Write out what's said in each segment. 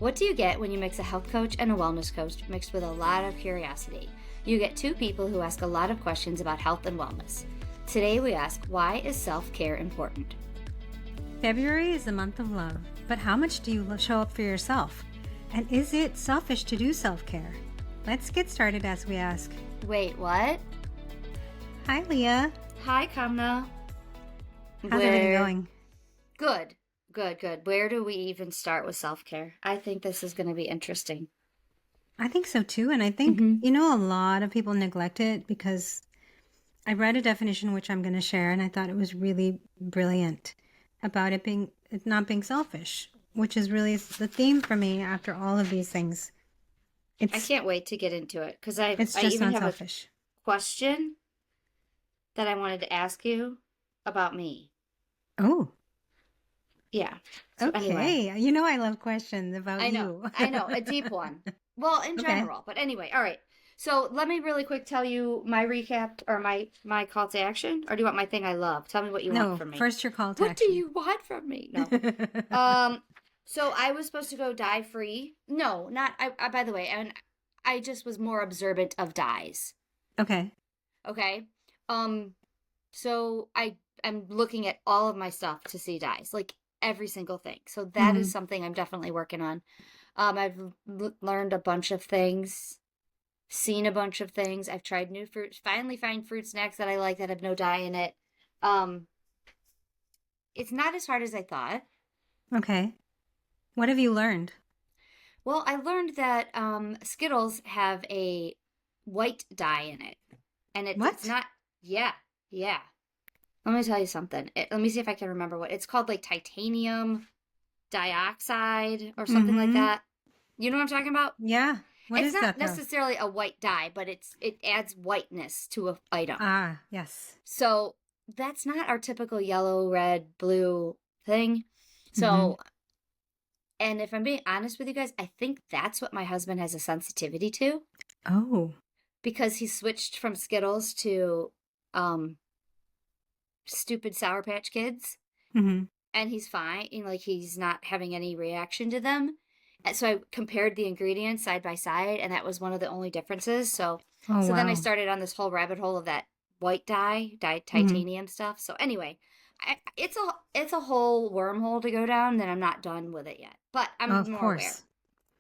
What do you get when you mix a health coach and a wellness coach mixed with a lot of curiosity? You get two people who ask a lot of questions about health and wellness. Today we ask, why is self-care important? February is the month of love, but how much do you show up for yourself? And is it selfish to do self-care? Let's get started as we ask. Wait, what? Hi, Leah. Hi, Kamna. How's everything going? Good. Where do we even start with self-care? I think this is going to be interesting. I think so too. And I think, a lot of people neglect it because I read a definition, which I'm going to share, and I thought it was really brilliant about it not being selfish, which is really the theme for me after all of these things. I can't wait to get into it because I just even not have selfish. a question that I wanted to ask you about me. Oh. Yeah. So okay. Anyway. I love questions about you. I know. A deep one. Well, in general. But anyway, all right. So let me really quick tell you my recap or my call to action. Or do you want my thing I love? Tell me what you want from me. First your call to action. What do you want from me? No. So I was supposed to go dye free. No, not I by the way, and I just was more observant of dyes. Okay. So I'm looking at all of my stuff to see dyes. Like every single thing. So that is something I'm definitely working on. I've learned a bunch of things, seen a bunch of things. I've tried new fruits, finally find fruit snacks that I like that have no dye in it. It's not as hard as I thought. Okay. What have you learned? Well, I learned that Skittles have a white dye in it. And it's not, yeah. Let me tell you something. Let me see if I can remember what it's called, like titanium dioxide or something like that. You know what I'm talking about? Yeah. It's not necessarily a white dye, but it adds whiteness to an item. Ah, yes. So that's not our typical yellow, red, blue thing. So, and if I'm being honest with you guys, I think that's what my husband has a sensitivity to. Oh. Because he switched from Skittles to stupid Sour Patch Kids. And he's fine. Like, he's not having any reaction to them. And so I compared the ingredients side by side, and that was one of the only differences. So then I started on this whole rabbit hole of that white dye titanium stuff. So anyway, it's a whole wormhole to go down that I'm not done with it yet. But I'm more aware.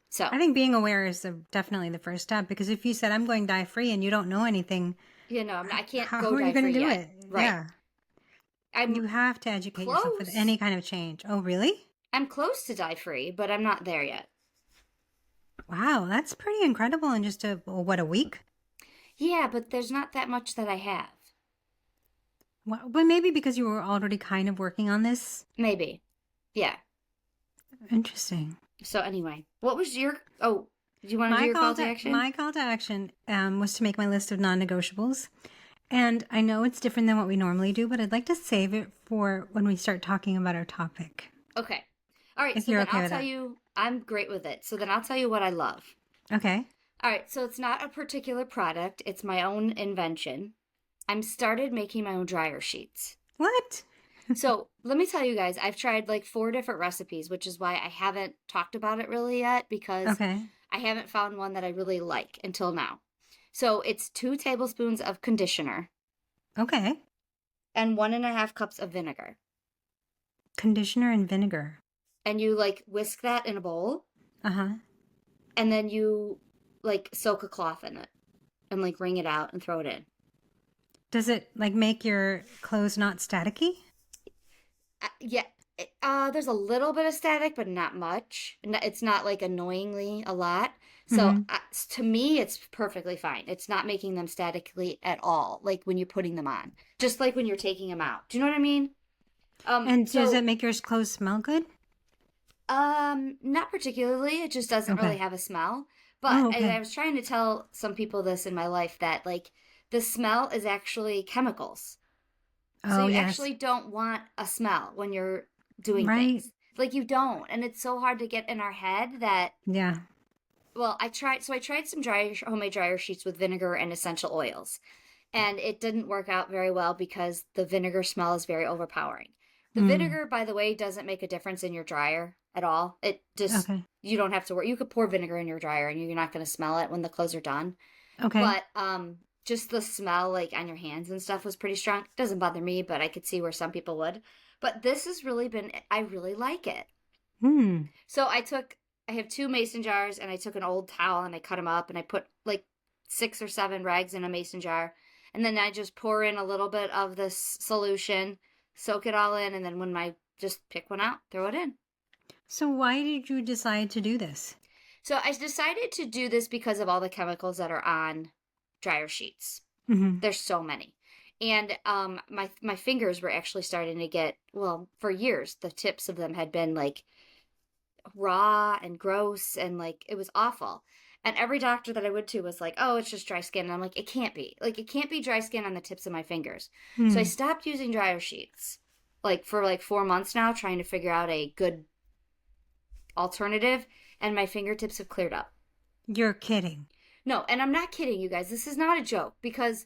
So I think being aware is definitely the first step, because if you said I'm going dye free and you don't know anything, I can't how go are you dye free going to do yet. it? Right. Yeah. You have to educate yourself with any kind of change. Oh, really? I'm close to dye free, but I'm not there yet. Wow, that's pretty incredible in just a week? Yeah, but there's not that much that I have. Well, but maybe because you were already kind of working on this? Maybe. Yeah. Interesting. So anyway, what was your... Oh, do you want to do your call to action? My call to action was to make my list of non-negotiables. And I know it's different than what we normally do, but I'd like to save it for when we start talking about our topic. Okay. All right. If So you're then okay I'll with tell that. you, I'm great with it. So then I'll tell you what I love. Okay. All right. So it's not a particular product. It's my own invention. I'm started making my own dryer sheets. What? So let me tell you guys, I've tried like 4 different recipes, which is why I haven't talked about it really yet, because I haven't found one that I really like until now. So it's 2 tablespoons of conditioner. Okay. And 1.5 cups of vinegar. Conditioner and vinegar. And you like whisk that in a bowl. Uh-huh. And then you like soak a cloth in it and like wring it out and throw it in. Does it like make your clothes not staticky? Yeah. There's a little bit of static, but not much. It's not like annoyingly a lot. So to me, it's perfectly fine. It's not making them statically at all, like when you're putting them on. Just like when you're taking them out. Do you know what I mean? And does it make your clothes smell good? Not particularly. It just doesn't really have a smell. But and I was trying to tell some people this in my life, that like the smell is actually chemicals. So you actually don't want a smell when you're doing things. Like you don't. And it's so hard to get in our head that... Yeah. Well, I tried some homemade dryer sheets with vinegar and essential oils. And it didn't work out very well because the vinegar smell is very overpowering. The vinegar, by the way, doesn't make a difference in your dryer. at all. It just, Okay. you don't have to worry. You could pour vinegar in your dryer and you're not going to smell it when the clothes are done. Okay. But just the smell like on your hands and stuff was pretty strong. It doesn't bother me, but I could see where some people would. But this has really been, I really like it. Hmm. So I have 2 mason jars, and I took an old towel and I cut them up, and I put like 6 or 7 rags in a mason jar. And then I just pour in a little bit of this solution, soak it all in, and then just pick one out, throw it in. So why did you decide to do this? So I decided to do this because of all the chemicals that are on dryer sheets. Mm-hmm. There's so many. And my fingers were actually starting to get, well, for years, the tips of them had been like raw and gross, and like it was awful. And every doctor that I went to was like, oh, it's just dry skin. And I'm like, it can't be. Like, it can't be dry skin on the tips of my fingers. So I stopped using dryer sheets like for like 4 months now, trying to figure out a good alternative. And my fingertips have cleared up. You're kidding. No, and I'm not kidding, you guys. This is not a joke, because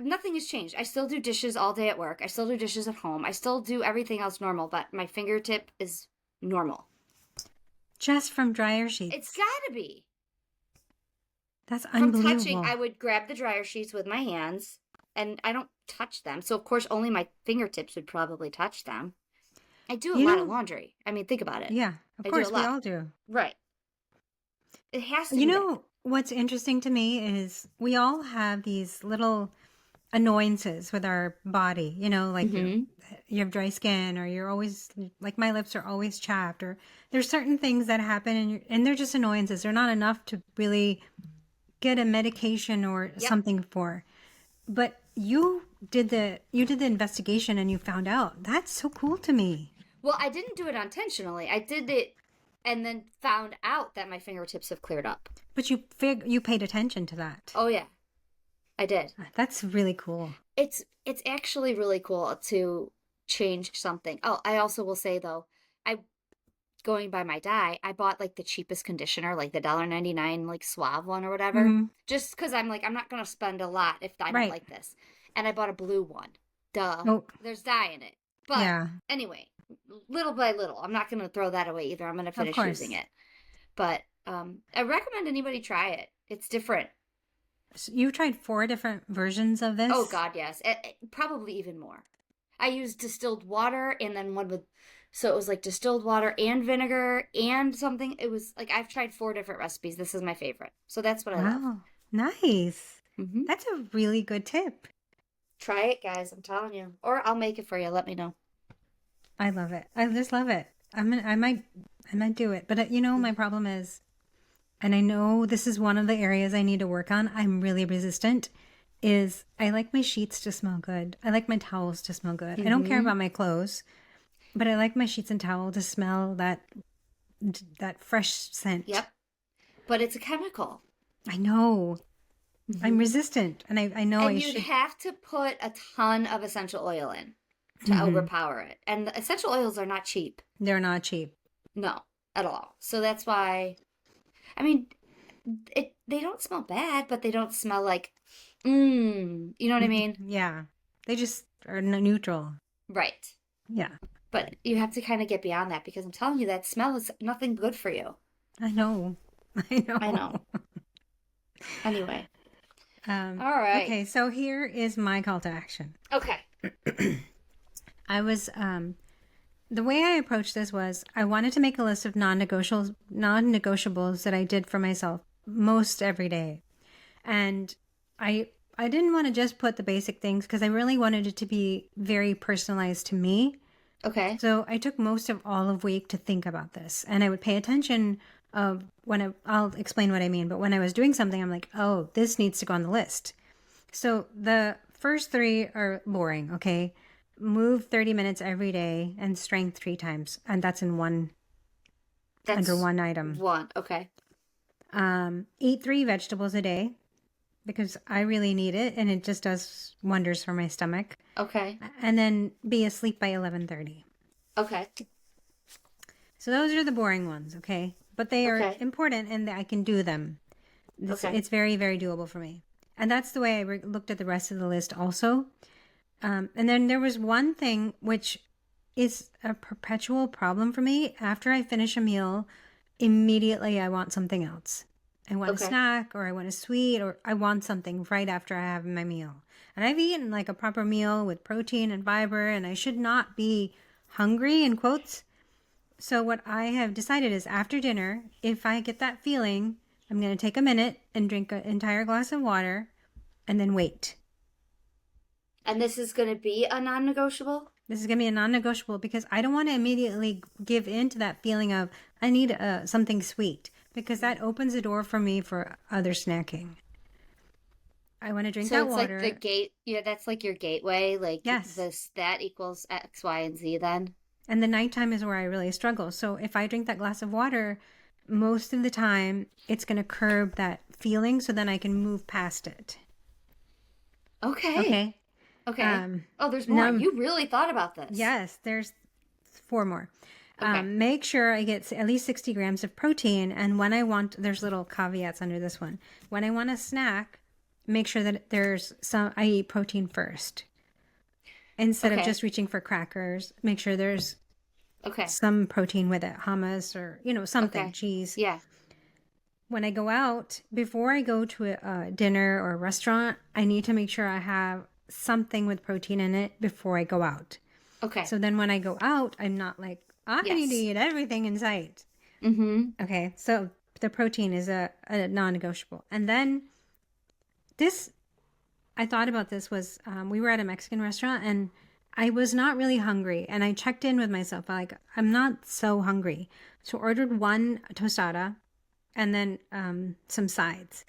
nothing has changed. I still do dishes all day at work. I still do dishes at home. I still do everything else normal, but my fingertip is normal. Just from dryer sheets. It's gotta be. That's unbelievable. From touching, I would grab the dryer sheets with my hands, and I don't touch them. So, of course, only my fingertips would probably touch them. I do a lot of laundry. I mean, think about it. Yeah, of course, we all do. Right. It has to be. You know, what's interesting to me is we all have these little annoyances with our body, you know, like you have dry skin, or you're always, like my lips are always chapped, or there's certain things that happen, and they're just annoyances. They're not enough to really get a medication or something for. But you did the investigation and you found out. That's so cool to me. Well, I didn't do it intentionally. I did it and then found out that my fingertips have cleared up. But you paid attention to that. Oh yeah, I did. That's really cool. It's actually really cool to change something. Oh, I also will say though, going by my dye, I bought like the cheapest conditioner, like the $1.99 like Suave one or whatever, just because I'm like, I'm not gonna spend a lot if I don't like this. And I bought a blue one. Duh. Oh. There's dye in it. But anyway, little by little, I'm not gonna throw that away either. I'm gonna finish using it. But I recommend anybody try it. It's different. So you tried 4 different versions of this? Oh God, yes. Probably even more. I used distilled water, and then one with, so it was like distilled water and vinegar and something. It was like, I've tried 4 different recipes. This is my favorite. So that's what I love. Wow, nice. That's a really good tip. Try it, guys. I'm telling you. Or I'll make it for you. Let me know. I love it. I just love it. I might do it. But you know, my problem is, and I know this is one of the areas I need to work on, I'm really resistant, is I like my sheets to smell good. I like my towels to smell good. I don't care about my clothes, but I like my sheets and towel to smell that fresh scent. Yep. But it's a chemical. I know. I'm resistant. And I know and you'd have to put a ton of essential oil in to overpower it. And the essential oils are not cheap. They're not cheap. No, at all. So that's why, I mean, they don't smell bad, but they don't smell like, you know what I mean? Yeah. They just are neutral. Right. Yeah. But you have to kind of get beyond that, because I'm telling you, that smell is nothing good for you. I know. Anyway. All right. Okay, so here is my call to action. Okay. I was, the way I approached this was I wanted to make a list of non-negotiables that I did for myself most every day. And I didn't want to just put the basic things, because I really wanted it to be very personalized to me. Okay. So I took most of all of week to think about this, and I would pay attention of I'll explain what I mean, but when I was doing something, I'm like, oh, this needs to go on the list. So the first 3 are boring, okay? Move 30 minutes every day and strength 3 times. And that's in under one item. Okay. Eat 3 vegetables a day, because I really need it, and it just does wonders for my stomach. Okay. And then be asleep by 11:30. Okay. So those are the boring ones, okay? But they are important, and I can do them. It's very, very doable for me. And that's the way I looked at the rest of the list also. And then there was one thing which is a perpetual problem for me. After I finish a meal, immediately I want something else. I want a Okay. snack or I want a sweet or I want something right after I have my meal. And I've eaten like a proper meal with protein and fiber, and I should not be hungry, in quotes. So what I have decided is after dinner, if I get that feeling, I'm going to take a minute and drink an entire glass of water and then wait. And this is going to be a non-negotiable? This is going to be a non-negotiable because I don't want to immediately give in to that feeling of I need something sweet, because that opens the door for me for other snacking. I want to drink So that it's like the water. gate, yeah, that's like your gateway, like Yes. this that equals X, Y, and Z then. And the nighttime is where I really struggle. So if I drink that glass of water, most of the time it's going to curb that feeling so then I can move past it. Okay. Okay. Okay. Oh, there's more. Num You really thought about this. Yes, there's 4 more. Okay. Make sure I get at least 60 grams of protein. And when I want, there's little caveats under this one. When I want a snack, make sure that I eat protein first. Instead of Okay. just reaching for crackers, make sure there's Okay. some protein with it, hummus or, something, Okay. cheese. Yeah. When I go out, before I go to a dinner or a restaurant, I need to make sure I have something with protein in it before I go out. Okay. So then when I go out, I'm not like, I need to Yes. eat everything in sight. Mm-hmm. Okay, so the protein is a non-negotiable. And then this, I thought about this was, we were at a Mexican restaurant and I was not really hungry. And I checked in with myself, like, I'm not so hungry. So ordered one tostada and then some sides.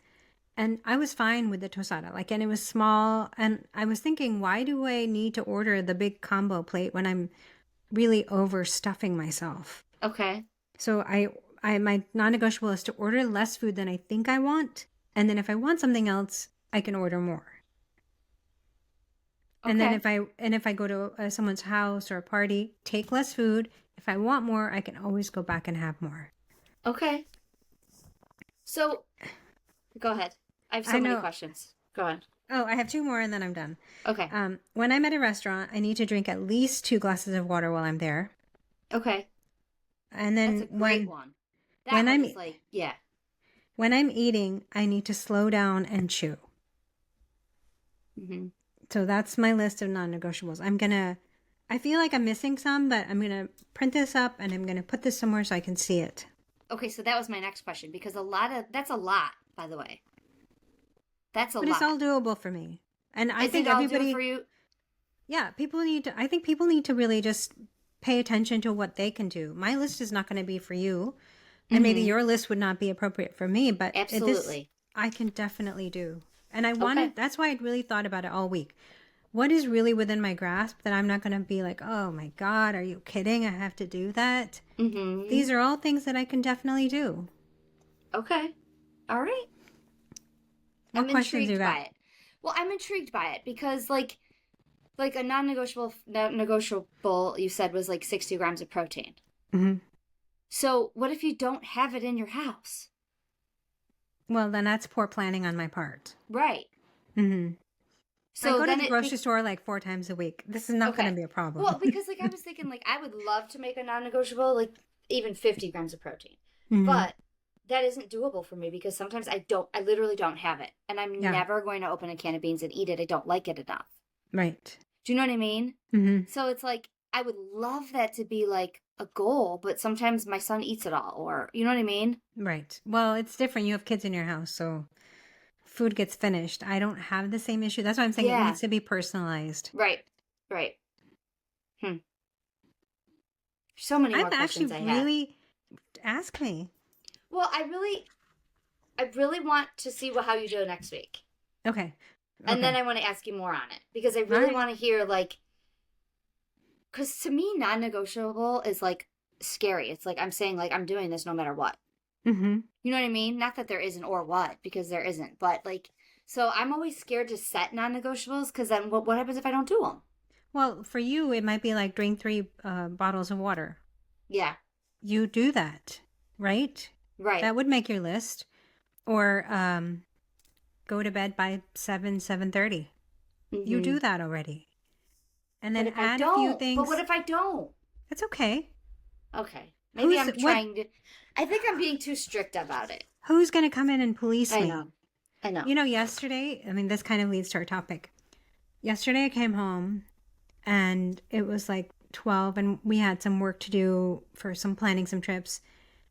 And I was fine with the tostada, like, and it was small. And I was thinking, why do I need to order the big combo plate when I'm really overstuffing myself? Okay. So my non-negotiable is to order less food than I think I want, and then if I want something else, I can order more. And then Okay. if I go to someone's house or a party, take less food. If I want more, I can always go back and have more. Okay. So go ahead. I have so I many know. questions. Go on. Oh, I have 2 more and then I'm done. Okay. When I'm at a restaurant, I need to drink at least 2 glasses of water while I'm there. Okay. And That's a then great one. That when one I'm is like, yeah. when I'm eating, I need to slow down and chew. Mm-hmm. So that's my list of non-negotiables. I feel like I'm missing some, but I'm gonna print this up and I'm gonna put this somewhere so I can see it. Okay, so that was my next question because that's a lot, by the way. That's a But it's lot. all doable for me. And I Is think it all do it for everybody, you? yeah, I think people need to really just pay attention to what they can do. My list is not going to be for you, and maybe Mm-hmm. your list would not be appropriate for me, but this Absolutely. I can definitely do. And Okay. that's why I really thought about it all week. What is really within my grasp that I'm not going to be like, oh my God, are you kidding? I have to do that. Mm-hmm. These are all things that I can definitely do. Okay. All right. What I'm questions you intrigued got? by it. Well, I'm intrigued by it because like a non-negotiable you said was like 60 grams of protein. Hmm. So what if you don't have it in your house? Well, then that's poor planning on my part. Right. Hmm. I So go to then the grocery store like 4 times a week. This is not going to okay. be a problem. Well, because like I was thinking like I would love to make a non-negotiable like even 50 grams of protein. Hmm. But that isn't doable for me because sometimes I literally don't have it. And I'm Yeah, never going to open a can of beans and eat it. I don't like it enough. right. Do you know what I mean? Hmm. So it's like I would love that to be like a goal, but sometimes my son eats it all, or you know what I mean? Right. Well, it's different. You have kids in your house, so food gets finished. I don't have the same issue. That's why I'm saying it Yeah. needs to be personalized. Right. Right. Hmm. So many I'm more actually questions I have. really ask me. Well, I really want to see how you do next week. Okay. And then Okay. I want to ask you more on it because I All really right. want to hear like cuz to me non-negotiable is like scary. It's like I'm saying like I'm doing this no matter what. Mm-hmm. You know what I mean? Not that there isn't or what because there isn't, but like so I'm always scared to set non-negotiables cuz then what happens if I don't do them? Well, for you, it might be like drink 3 bottles of water. Yeah. You do that, right? Right. That would make your list. Or go to bed by 7:30. You Mhm. do that already. And But then if I add a few don't, but what things. if I don't? It's okay. Okay. Maybe I'm What? trying to. I think I'm being too strict about it. Who's going to come in and police I me? know. I know. Yesterday, I mean, this kind of leads to our topic. Yesterday I came home and it was like 12 and we had some work to do for some planning some trips.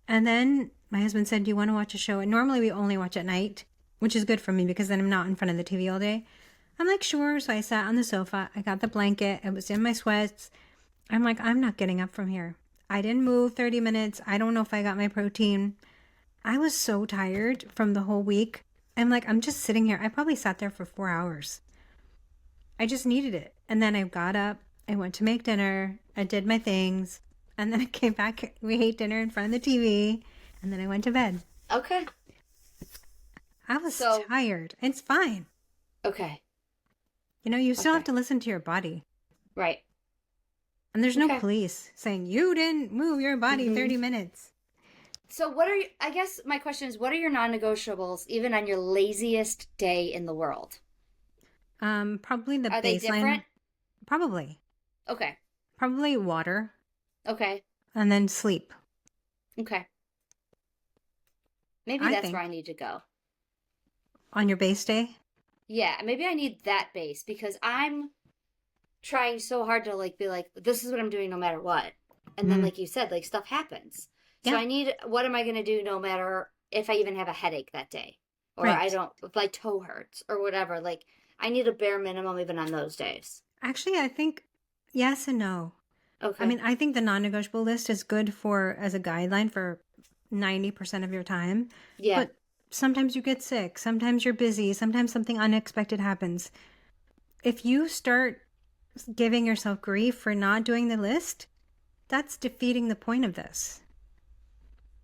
And then my husband said, "Do you want to watch a show?" And normally we only watch at night, which is good for me because then I'm not in front of the TV all day. I'm like, sure. So I sat on the sofa. I got the blanket. I was in my sweats. I'm like, I'm not getting up from here. I didn't move 30 minutes. I don't know if I got my protein. I was so tired from the whole week. I'm like, I'm just sitting here. I probably sat there for 4 hours. I just needed it. And then I got up. I went to make dinner. I did my things. And then I came back. We ate dinner in front of the TV. And then I went to bed. Okay. I was tired. It's fine. Okay. You still have to listen to your body. Right. And there's no police saying, you didn't move your body 30 minutes. So I guess my question is, what are your non-negotiables even on your laziest day in the world? Probably the baseline. Are they different? Probably. Okay. Probably water. Okay. And then sleep. Okay. Maybe that's where I need to go. On your base day? Yeah, maybe I need that base because I'm trying so hard to be like, this is what I'm doing no matter what. And then like you said, like stuff happens. So I need, what am I going to do no matter if I even have a headache that day? Or if my toe hurts or whatever. Like I need a bare minimum even on those days. Actually, I think yes and no. Okay. I mean, I think the non-negotiable list is good as a guideline for 90% of your time. Yeah. But sometimes you get sick. Sometimes you're busy. Sometimes something unexpected happens. If you start giving yourself grief for not doing the list, that's defeating the point of this.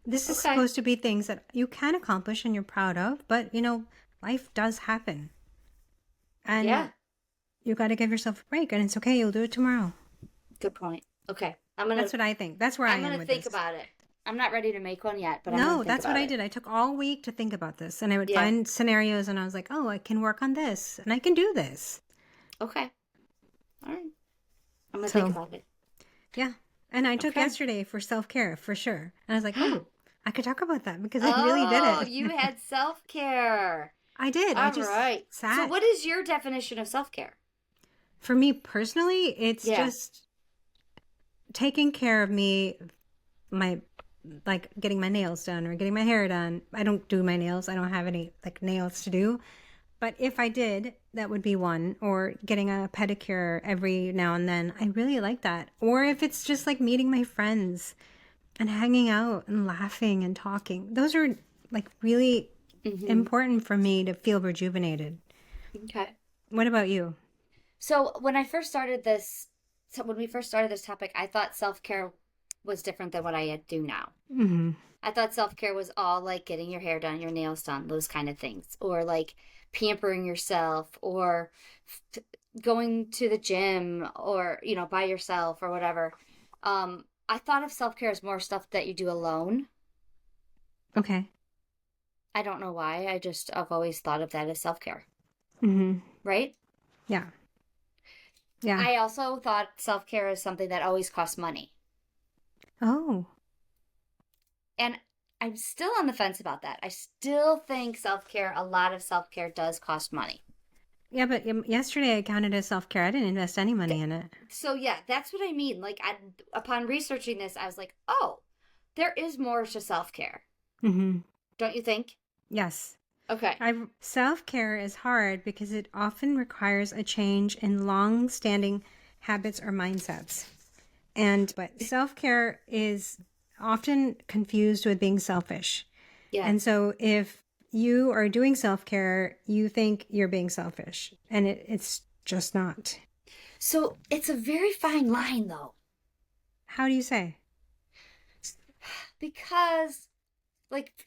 This is supposed to be things that you can accomplish and you're proud of, but life does happen. And you got to give yourself a break, and it's okay. You'll do it tomorrow. Good point. Okay. That's what I think. That's where I am with this. I'm going to think about it. I'm not ready to make one yet, but no, that's what I did. I took all week to think about this, and I would find scenarios, and I was like, oh, I can work on this, and I can do this. Okay. All right. I'm going to think about it. Yeah. And I took yesterday for self-care, for sure. And I was like, oh, I could talk about that because I really did it. Oh, you had self-care. I did. All right. Sat. So what is your definition of self-care? For me personally, it's just taking care of me, like getting my nails done or getting my hair done. I don't do my nails. I don't have any nails to do. But if I did, that would be one. Or getting a pedicure every now and then. I really like that. Or if it's just like meeting my friends and hanging out and laughing and talking. Those are really important for me to feel rejuvenated. Okay. What about you? So when we first started this topic, I thought self-care was different than what I do now. Mm-hmm. I thought self-care was all like getting your hair done, your nails done, those kind of things. Or like pampering yourself or going to the gym or, by yourself or whatever. I thought of self-care as more stuff that you do alone. Okay. I don't know why. I've always thought of that as self-care. Mm-hmm. Right? Yeah. Yeah. I also thought self-care is something that always costs money. Oh. And I'm still on the fence about that. I still think a lot of self-care does cost money. Yeah, but yesterday I counted as self-care. I didn't invest any money in it. So yeah, that's what I mean. Upon researching this, I was like, oh, there is more to self-care. Mm-hmm. Don't you think? Yes. Okay. Self-care is hard because it often requires a change in long-standing habits or mindsets. But self-care is often confused with being selfish. Yeah. And so if you are doing self-care, you think you're being selfish, and it's just not. So it's a very fine line, though. How do you say? Because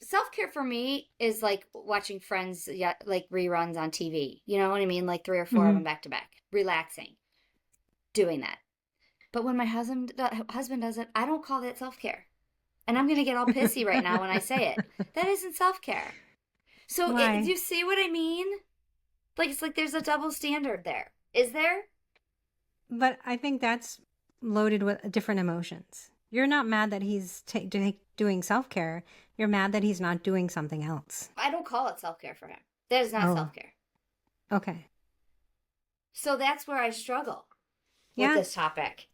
self-care for me is like watching Friends, reruns on TV. You know what I mean? 3 or 4 of them back to back, relaxing, doing that. But when my husband does it, I don't call that self-care. And I'm going to get all pissy right now when I say it. That isn't self-care. So do you see what I mean? It's like there's a double standard there. Is there? But I think that's loaded with different emotions. You're not mad that he's doing self-care. You're mad that he's not doing something else. I don't call it self-care for him. That is not Oh, self-care. okay. So that's where I struggle with Yeah. this topic.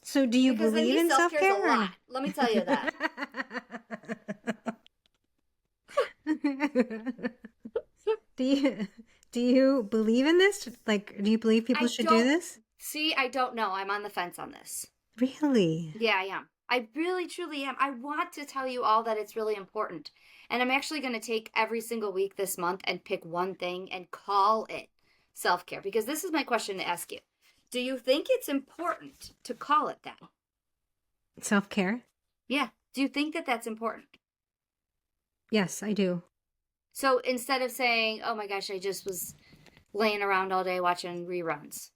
So do you Because then believe he in self-cares self-care? a lot. Let me tell you that. do you do you believe in this? Like, do you believe people I should do don't this? see. I don't know. I'm on the fence on this. Really? Yeah, I am. I really, truly am. I want to tell you all that it's really important. And I'm actually going to take every single week this month and pick one thing and call it self care. Because this is my question to ask you. Do you think it's important to call it that? Self-care? Yeah. Do you think that that's important? Yes, I do. So instead of saying, oh my gosh, I just was laying around all day watching reruns.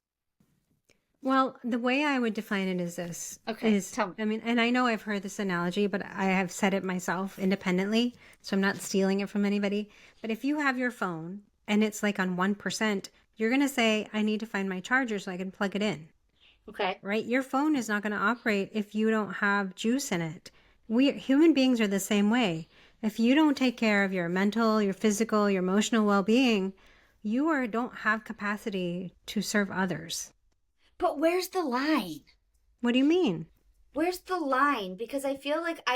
Well, the way I would define it is this. Okay, tell me. I mean, and I know I've heard this analogy, but I have said it myself independently, so I'm not stealing it from anybody. But if you have your phone and it's like on 1%, you're going to say, I need to find my charger so I can plug it in. Okay. Right? Your phone is not going to operate if you don't have juice in it. We human beings are the same way. If you don't take care of your mental, your physical, your emotional well-being, don't have capacity to serve others. But where's the line? What do you mean? Where's the line? Because I feel like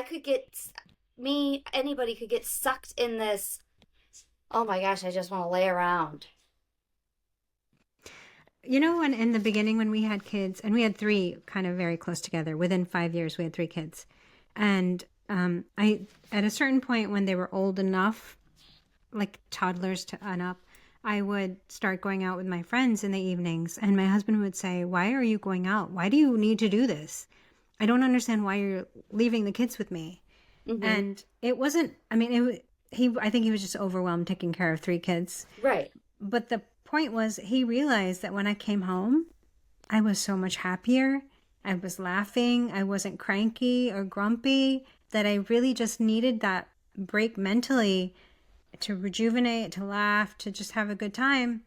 anybody could get sucked in this. Oh my gosh, I just want to lay around. You know, when in the beginning when we had kids, and we had three kind of very close together, within 5 years we had three kids. And I, at a certain point when they were old enough, like toddlers to and up, I would start going out with my friends in the evenings, and my husband would say, "Why are you going out? Why do you need to do this? I don't understand why you're leaving the kids with me." Mm-hmm. And it wasn't. I mean, I think he was just overwhelmed taking care of three kids. Right. But the point was, he realized that when I came home, I was so much happier. I was laughing. I wasn't cranky or grumpy. That I really just needed that break mentally to rejuvenate, to laugh, to just have a good time,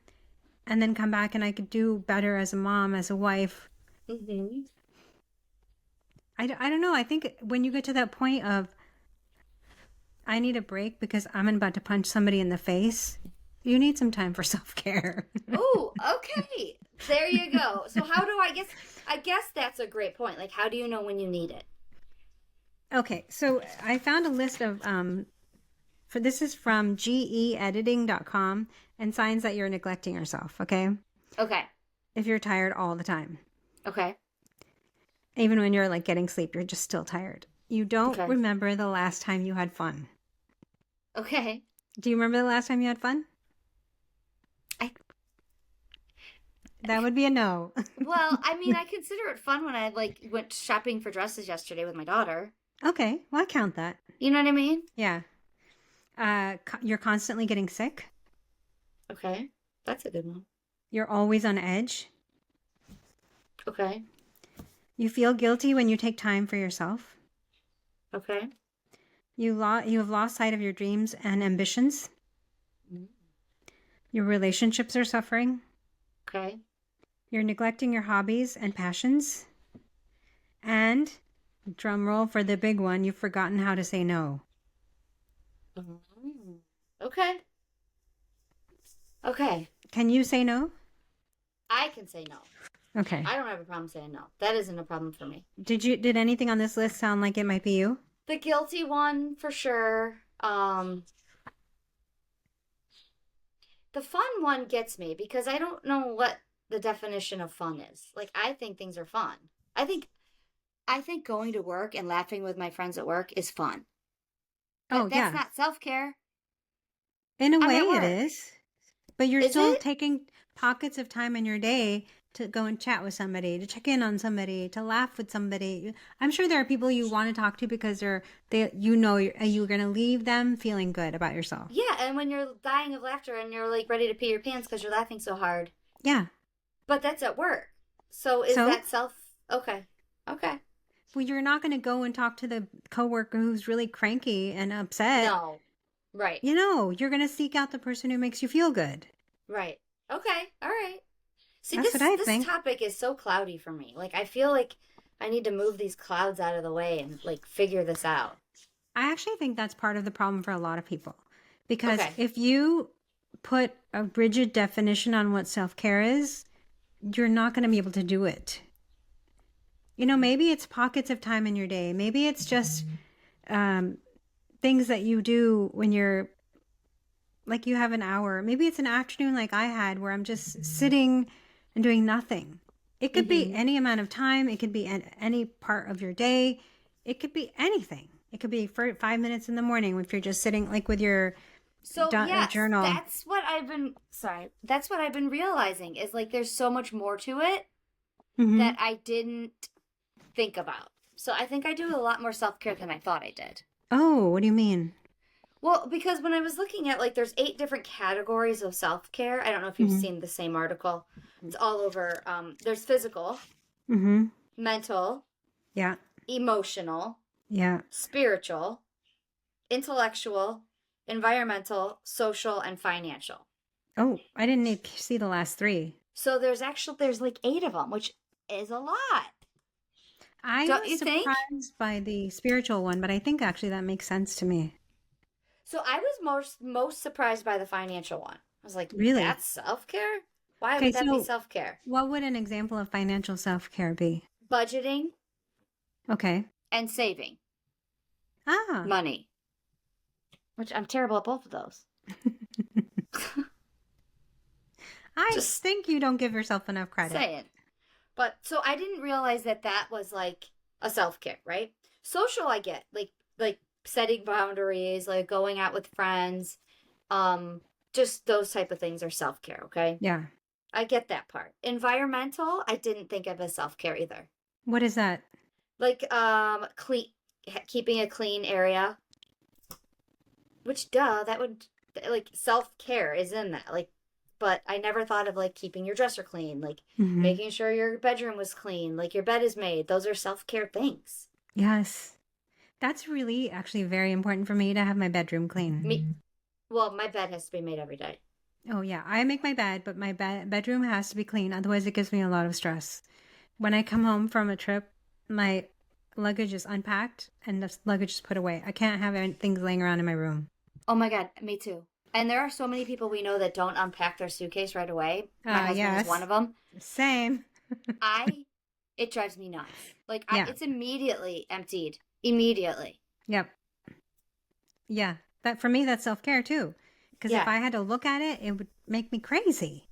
and then come back and I could do better as a mom, as a wife. Mm-hmm. I don't know. I think when you get to that point of, I need a break because I'm about to punch somebody in the face, you need some time for self-care. Oh, okay. There you go. So how do I guess that's a great point. Like, how do you know when you need it? Okay, so I found a list of this is from geediting.com, and signs that you're neglecting yourself, okay? Okay. If you're tired all the time. Okay. Even when you're like getting sleep, you're just still tired. You don't Okay. remember the last time you had fun. Okay. Do you remember the last time you had fun? That would be a no. Well, I mean, I consider it fun when I like went shopping for dresses yesterday with my daughter. Okay, well, I count that. You know what I mean? Yeah. You're constantly getting sick. Okay. That's a good one. You're always on edge. Okay. You feel guilty when you take time for yourself. Okay. You have lost sight of your dreams and ambitions. Mm-hmm. Your relationships are suffering. Okay. You're neglecting your hobbies and passions. And, drum roll for the big one, you've forgotten how to say no. Mm-hmm. Okay. Okay. Can you say no? I can say no. Okay. I don't have a problem saying no. That isn't a problem for me. Did anything on this list sound like it might be you? The guilty one, for sure. The fun one gets me because I don't know what the definition of fun is. Like, I think things are fun. I think going to work and laughing with my friends at work is fun. But that's not self-care. In a way it is. But you're still it? taking pockets of time in your day to go and chat with somebody, to check in on somebody, to laugh with somebody. I'm sure there are people you want to talk to because you're going to leave them feeling good about yourself. Yeah, and when you're dying of laughter and you're like ready to pee your pants because you're laughing so hard. Yeah. But that's at work. So that self? Okay. Okay. Well, you're not going to go and talk to the coworker who's really cranky and upset. No. Right. You're going to seek out the person who makes you feel good. Right. Okay. All right. See, That's what this I this think. topic is so cloudy for me. Like, I feel like I need to move these clouds out of the way and like figure this out. I actually think that's part of the problem for a lot of people. Because Okay. if you put a rigid definition on what self care is, you're not going to be able to do it. You know, maybe it's pockets of time in your day. Maybe it's just um, things that you do when you're like you have an hour. Maybe it's an afternoon like I had where I'm just sitting and doing nothing. It could be Mm-hmm. any amount of time. It could be any part of your day. It could be anything. It could be for 5 minutes in the morning if you're just sitting like with your So yes, journal. that's what I've been realizing is like there's so much more to it Mm-hmm. that I didn't think about. So I think I do a lot more self-care than I thought I did. Oh, what do you mean? Well, because when I was looking at like there's 8 different categories of self-care. I don't know if you've Mm-hmm. seen the same article. It's all over. There's physical, Mm-hmm. mental, Yeah. emotional, Yeah. spiritual, intellectual, environmental, social, and financial. Oh, I didn't see the last three. So there's like 8 of them, which is a lot. I Don't was you think? surprised by the spiritual one, but I think actually that makes sense to me. So I was most surprised by the financial one. I was like, Really? that's self-care? Why Okay, would that be so self-care? what would an example of financial self care be? Budgeting Okay. and saving Ah. money, which I'm terrible at both of those. I Just think you don't give yourself enough credit. saying. But so I didn't realize that that was like a self-care, right? Social I get, like setting boundaries, like going out with friends, just those type of things are self-care, okay? Yeah. I get that part. Environmental, I didn't think of as self-care either. What is that? Like clean keeping a clean area, which duh, that would like self-care is in that. Like but I never thought of like keeping your dresser clean, like Mm-hmm. making sure your bedroom was clean, like your bed is made. Those are self-care things. Yes. That's really actually very important for me to have my bedroom clean. Me well, my bed has to be made every day. Oh, yeah. I make my bed, but my bedroom has to be clean. Otherwise, it gives me a lot of stress. When I come home from a trip, my luggage is unpacked and the luggage is put away. I can't have things laying around in my room. Oh my god, me too. And there are so many people we know that don't unpack their suitcase right away. My husband is one Yes. of them. Same. I it drives me nuts. Like Yeah. it's immediately emptied. Immediately. Yep. Yeah. That for me, that's self care too. Because if Yeah. I had to look at it, it would make me crazy.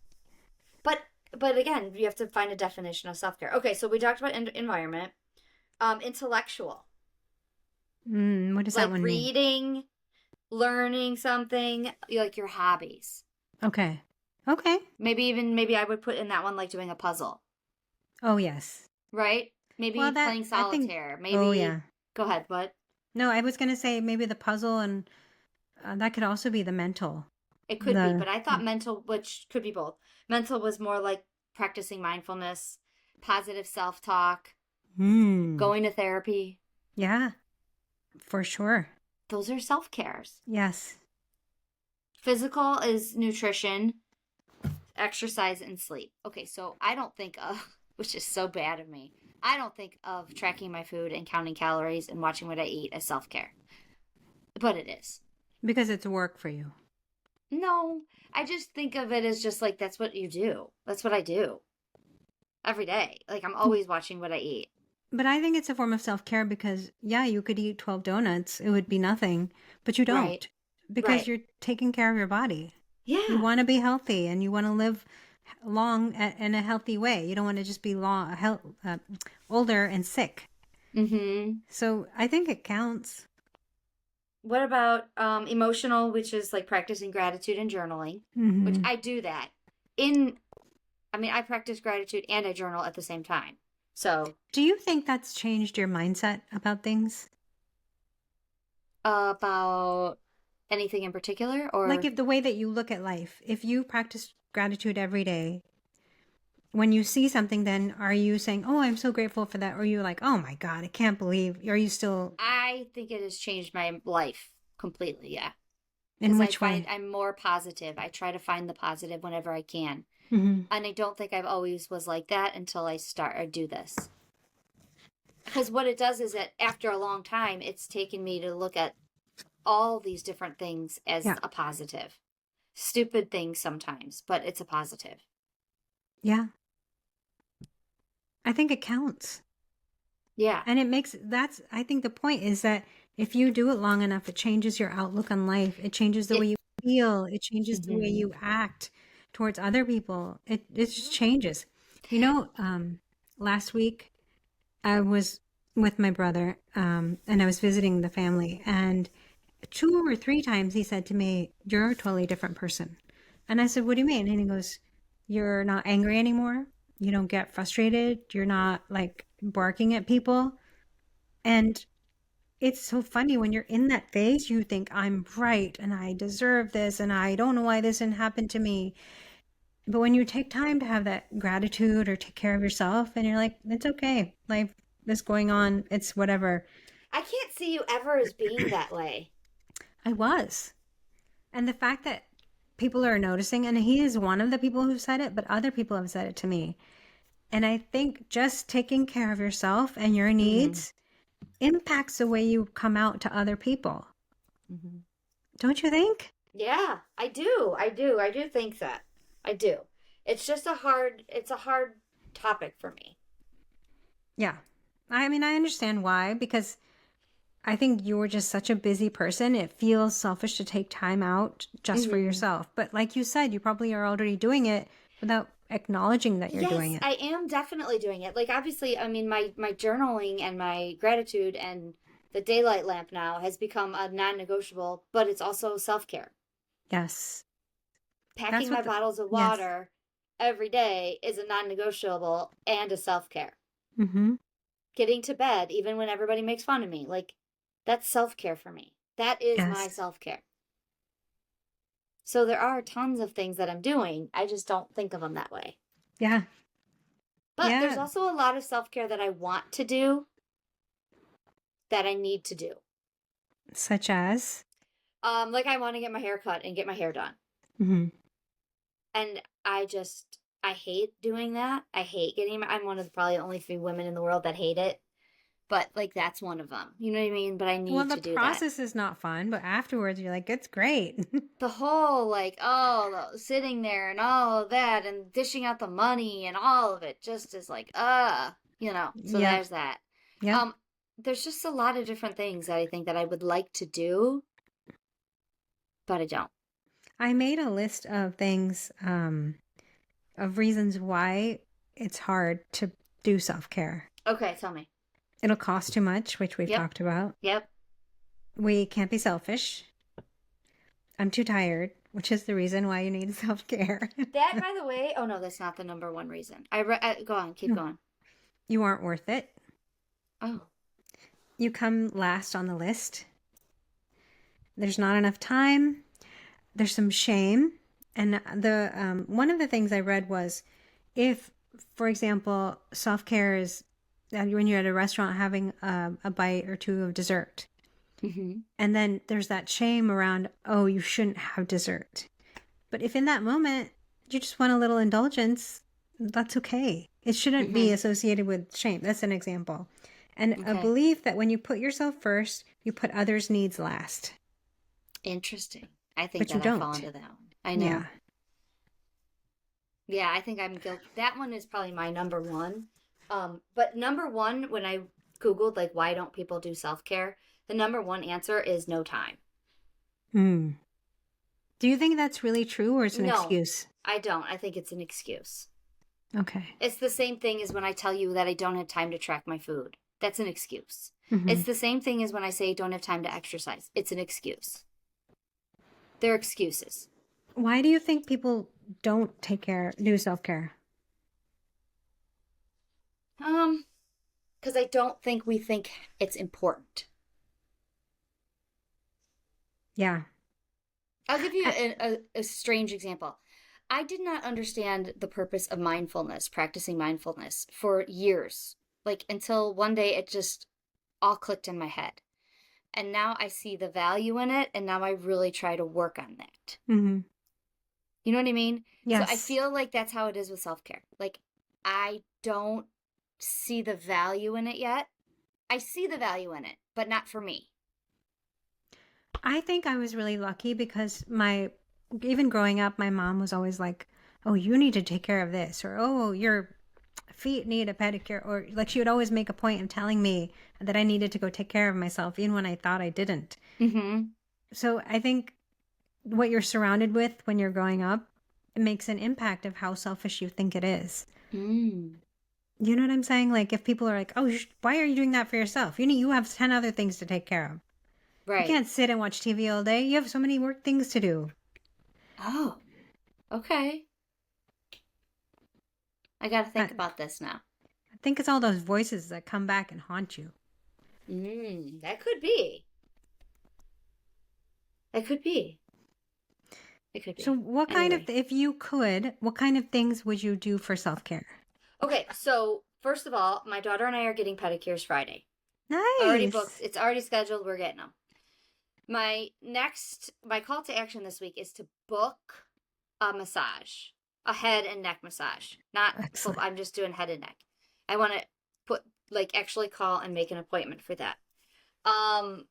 But again, you have to find a definition of self-care. Okay, so we talked about environment. Intellectual. What does that Like one mean? reading, learning something, like your hobbies. Okay. Okay. Maybe I would put in that one like doing a puzzle, Oh, yes. right? Maybe Well, playing I think, solitaire. oh, Maybe yeah. go ahead, what? No, I was going to say maybe the puzzle and that could also be the mental. It could be, The, but I thought mental, which could be both. Mental was more like practicing mindfulness, positive self-talk, hmm. going to therapy. Yeah, for sure. Those are self-cares. Yes. Physical is nutrition, exercise, and sleep. Okay, so I don't think of, which is so bad of me, I don't think of tracking my food and counting calories and watching what I eat as self-care. But it is. Because it's work for you. No, I just think of it as just like that's what you do. That's what I do every day. Like I'm always watching what I eat. But I think it's a form of self care because, yeah, you could eat 12 donuts. It would be nothing, but you Right. don't because Right. you're taking care of your body. You Yeah. want to be healthy and you want to live long in a healthy way. You don't want to just be older and sick. Mm-hmm. So I think it counts. What about emotional, which is like practicing gratitude and journaling, which Mm-hmm. I do that. I practice gratitude and I journal at the same time. So, Do you think that's changed your mindset about things? about anything in particular Like or if the way that you look at life, if you practice gratitude every day, when you see something, then are you saying, "Oh, I'm so grateful for that," or are you like, "Oh my God, I can't believe"? Are you still I think it has changed my life completely, yeah. in Because I which find way? I'm more positive. I try to find the positive whenever I can. Mm-hmm. And I don't think I've always was like that until I do this. Because what it does is that after a long time, it's taken me to look at all these different things as Yeah. a positive. Stupid things sometimes, but it's a positive. Yeah. I think it counts. Yeah. And I think the point is that if you do it long enough, it changes your outlook on life. It changes the way It. you feel. It changes the way Mm-hmm. you act towards other people. It just changes. You know, last week I was with my brother, and I was visiting the family, and 2 or 3 times he said to me, "You're a totally different person." And I said, "What do you mean?" And he goes, "You're not angry anymore. You don't get frustrated. You're not like barking at people." And it's so funny when you're in that phase, you think I'm right and I deserve this and I don't know why this didn't happen to me. But when you take time to have that gratitude or take care of yourself and you're like, it's okay. Life is going on. It's whatever. I can't see you ever as being that way. I was. And the fact that people are noticing, and he is one of the people who said it, but other people have said it to me. And I think just taking care of yourself and your Mm-hmm. needs impacts the way you come out to other people. Mm-hmm. Don't you think? Yeah, I do. I do. I do think that. I do. It's a hard topic for me. Yeah. I mean, I understand why, because I think you're just such a busy person. It feels selfish to take time out just for Mm-hmm. yourself. But like you said, you probably are already doing it without acknowledging that you're doing Yes, it. I am definitely doing it. Like obviously, I mean my journaling and my gratitude and the daylight lamp now has become a non-negotiable, but it's also self-care. Yes. Packing That's my what bottles of yes. water every day is a non-negotiable and a self-care. Mm-hmm. Getting to bed even when everybody makes fun of me, like that's self-care for me. That is my Yes. self-care. So there are tons of things that I'm doing. I just don't think of them that way. Yeah. But there's Yeah. also a lot of self-care that I want to do that I need to do. Such as. Like I want to get my hair cut and get my hair done. Mm-hmm. And I hate doing that. I hate I'm one of the probably only few women in the world that hate it. But like that's one of them. You know what I mean? But I Well, need the to do that. process is not fun, but afterwards you're like, it's great. The whole like sitting there and all of that and dishing out the money and all of it just is like so Yep. there's that. Yep. Um there's just a lot of different things that I think that I would like to do, but I don't. I made a list of things, of reasons why it's hard to do self care. Okay, tell me. It'll cost too much, which we've Yep. talked about. Yep. We can't be selfish. I'm too tired, which is the reason why you need self care. That, by the way, oh no, that's not the number one reason. Go on, keep No, going. you aren't worth it. Oh. You come last on the list. There's not enough time. There's some shame. And the one of the things I read was if, for example, self care is when you're at a restaurant having a bite or two of dessert, Mm-hmm. and then there's that shame around, oh, you shouldn't have dessert. But if in that moment you just want a little indulgence, that's okay. It shouldn't be Mm-hmm. associated with shame. That's an example. And a Okay. belief that when you put yourself first, you put others' needs last, Interesting. I think but you that I fall don't. into that one. I know. Yeah. Yeah, I think I'm guilty. That one is probably my number one. But number one, when I Googled like why don't people do self-care, the number one answer is no time. Hmm. Do you think that's really true or it's an No, excuse? I don't. I think it's an excuse. Okay. It's the same thing as when I tell you that I don't have time to track my food. That's an excuse. Hmm. It's the same thing as when I say I don't have time to exercise. It's an excuse. They're excuses. Why do you think people don't do self care? Um, because I don't think we think it's important. Yeah. I'll give you I, a strange example. I did not understand the purpose of mindfulness, practicing mindfulness for years. Like until one day it just all clicked in my head. And now I see the value in it, and now I really try to work on that. hmm You know what I mean? So I Yes. feel like that's how it is with self-care. Like, I don't see the value in it yet. I see the value in it, but not for me. I think I was really lucky because even growing up, my mom was always like, oh, you need to take care of this, or oh, your feet need a pedicure, or like she would always make a point of telling me that I needed to go take care of myself, even when I thought I didn't. Mm-hmm. So I think what you're surrounded with when you're growing up, it makes an impact of how selfish you think it is. Mm. You know what I'm saying? Like if people are like, oh, why are you doing that for yourself? You have 10 other things to take care of. You Right. can't sit and watch TV all day. You have so many work things to do. Oh, okay. I got to I, think about this now. I think it's all those voices that come back and haunt you. That could be. That could be. It could So be. what kind of, Anyway. if you could, what kind of things would you do for self-care? Okay, so first of all, my daughter and I are getting pedicures Friday. Already booked. Nice. It's already scheduled. We're getting them. My call to action this week is to book a massage, a head and neck massage. Not full, Excellent. I'm just doing head and neck. I want to put, like, actually call and make an appointment for that. Um,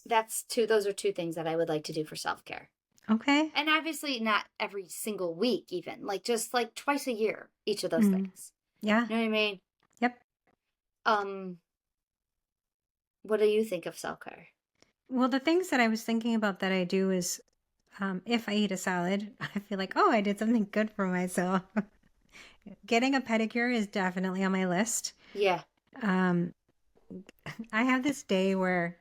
those are two things that I would like to do for self-care. Okay. And obviously not every single week, even, like, just like twice a year, each of those Mm. things. Yeah. You know what I mean? Yep. Um, what do you think of self-care? Well, the things that I was thinking about that I do is if I eat a salad, I feel like, oh, I did something good for myself. Getting a pedicure is definitely on my list. Yeah. Um, I have this day where,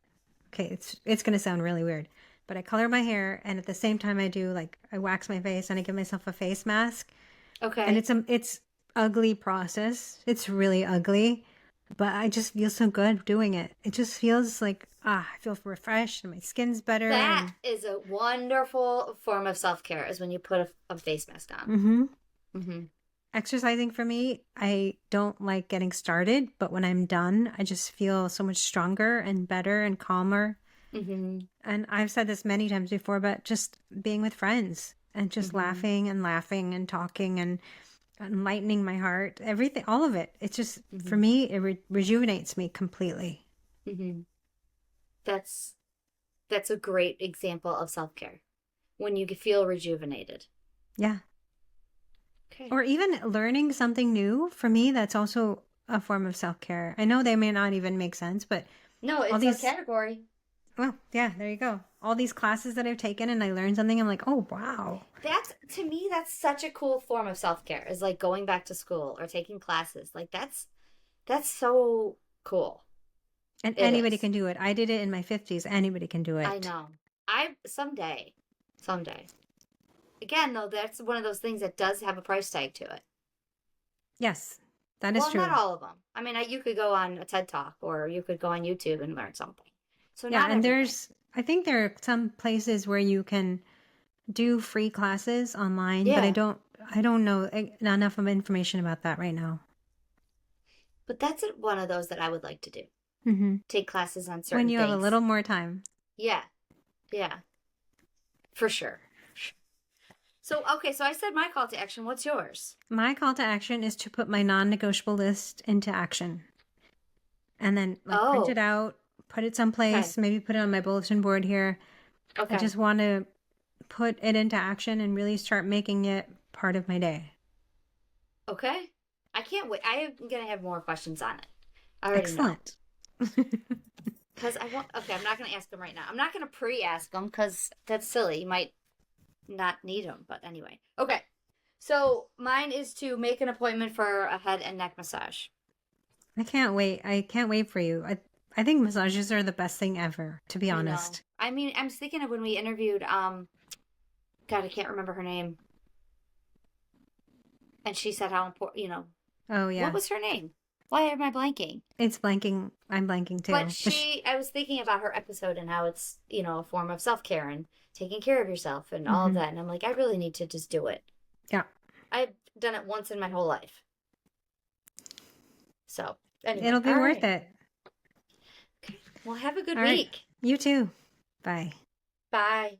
okay, it's going to sound really weird, but I color my hair and at the same time I do like I wax my face and I give myself a face mask. And Okay. it's ugly process. It's really ugly, but I just feel so good doing it. It just feels like I feel refreshed and my skin's better That and is a wonderful form of self-care is when you put a face mask on. mhm. Mm-hmm. Exercising for me, I don't like getting started, but when I'm done, I just feel so much stronger and better and calmer. Mm-hmm. And I've said this many times before, but just being with friends and just Mm-hmm. laughing and talking and enlightening my heart, everything, all of it. It's just, for Mm-hmm. me, it rejuvenates me completely. Mm-hmm. That's that's a great example of self-care when you feel rejuvenated. Yeah. Okay. Or even learning something new, for me, that's also a form of self care. I know they may not even make sense, but No, all it's a these, category. well, yeah, there you go. All these classes that I've taken and I learned something, I'm like, oh, wow. That's to me that's such a cool form of self-care is like going back to school or taking classes. Like that's so cool. And It anybody is. can do it. I did it in my 50s. Anybody can do I it. know. I someday. Again, though, that's one of those things that does have a price tag to it. Yes, that is Well, not true. all of them. I mean, you could go on a TED Talk or you could go on YouTube and learn something. So Yeah, not and everything. I think there are some places where you can do free classes online, but Yeah, I don't know enough of information about that right now. but that's one of those that I would like to do. Hmm. Take classes on When certain you have a things. little more time. Yeah, yeah, for sure. So, okay, so I said my call to action. What's yours? My call to action is to put my non-negotiable list into action and then like print it Oh, out, put it okay, someplace, maybe put it on my bulletin board here. I okay, just want to put it into action and really start making it part of my day. okay. I can't wait. I am going to have more questions on it. I already know. Excellent. Because I want, okay, I'm not going to ask them right now. I'm not going to pre ask them because that's silly. You might not need them, but anyway. Okay. So mine is to make an appointment for a head and neck massage. I can't wait. I can't wait for you. I think massages are the best thing ever, to be I know. honest. I mean, I'm thinking of when we interviewed God, I can't remember her name. And she said how important, Oh what yeah. was her name? Why am I blanking? It's blanking. I'm blanking But too. I was thinking about her episode and how it's, a form of self-care and taking care of yourself and all of Hmm. that. And I'm like, I really need to just do it. Yeah. I've done it once in my whole life. So, anyway, It'll be all worth right. it. Okay. Well, have a good All right. week. You too. Bye. Bye.